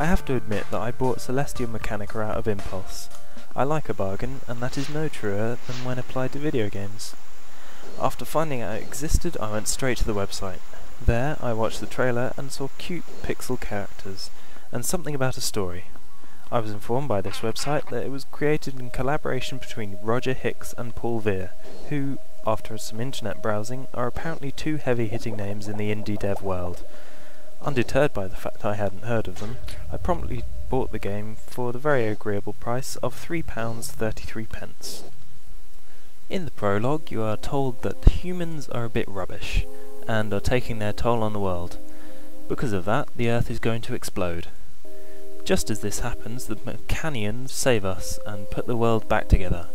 I have to admit that I bought Celestial Mechanica out of impulse. I like a bargain, and that is no truer than when applied to video games. After finding out it existed, I went straight to the website. There, I watched the trailer and saw cute pixel characters, and something about a story. I was informed by this website that it was created in collaboration between Roger Hicks and Paul Veer, who, after some internet browsing, are apparently two heavy-hitting names in the indie dev world. Undeterred by the fact I hadn't heard of them, I promptly bought the game for the very agreeable price of £3.33. In the prologue, you are told that humans are a bit rubbish, and are taking their toll on the world. Because of that, the Earth is going to explode. Just as this happens, the Mechanians save us and put the world back together.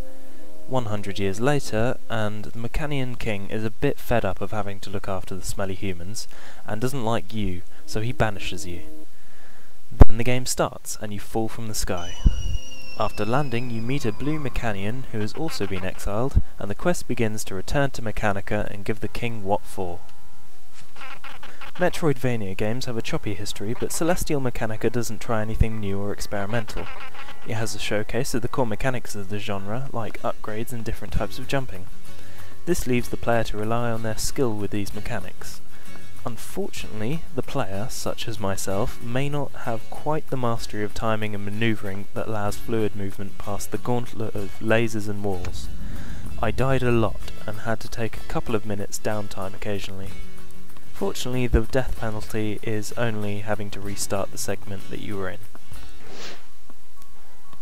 100 years later, and the Mechanian king is a bit fed up of having to look after the smelly humans, and doesn't like you, so he banishes you. Then the game starts, and you fall from the sky. After landing, you meet a blue Mechanian who has also been exiled, and the quest begins to return to Mechanica and give the king what for. Metroidvania games have a choppy history, but Celestial Mechanica doesn't try anything new or experimental. It has a showcase of the core mechanics of the genre, like upgrades and different types of jumping. This leaves the player to rely on their skill with these mechanics. Unfortunately, the player, such as myself, may not have quite the mastery of timing and manoeuvring that allows fluid movement past the gauntlet of lasers and walls. I died a lot and had to take a couple of minutes downtime occasionally. Fortunately, the death penalty is only having to restart the segment that you were in.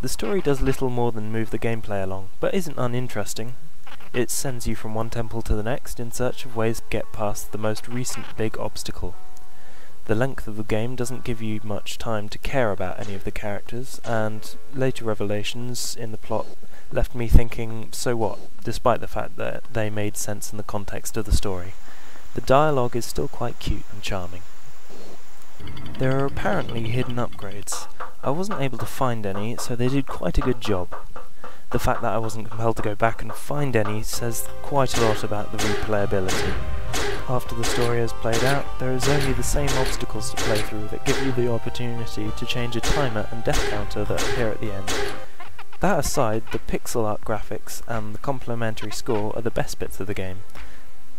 The story does little more than move the gameplay along, but isn't uninteresting. It sends you from one temple to the next in search of ways to get past the most recent big obstacle. The length of the game doesn't give you much time to care about any of the characters, and later revelations in the plot left me thinking, so what, despite the fact that they made sense in the context of the story. The dialogue is still quite cute and charming. There are apparently hidden upgrades. I wasn't able to find any, so they did quite a good job. The fact that I wasn't compelled to go back and find any says quite a lot about the replayability. After the story has played out, there is only the same obstacles to play through that give you the opportunity to change a timer and death counter that appear at the end. That aside, the pixel art graphics and the complimentary score are the best bits of the game.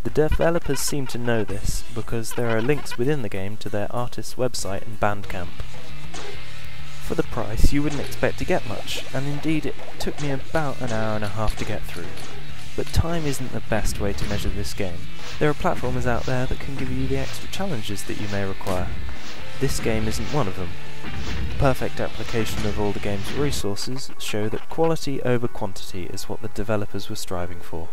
The developers seem to know this, because there are links within the game to their artist's website and Bandcamp. For the price, you wouldn't expect to get much, and indeed it took me about an hour and a half to get through. But time isn't the best way to measure this game. There are platformers out there that can give you the extra challenges that you may require. This game isn't one of them. The perfect application of all the game's resources show that quality over quantity is what the developers were striving for.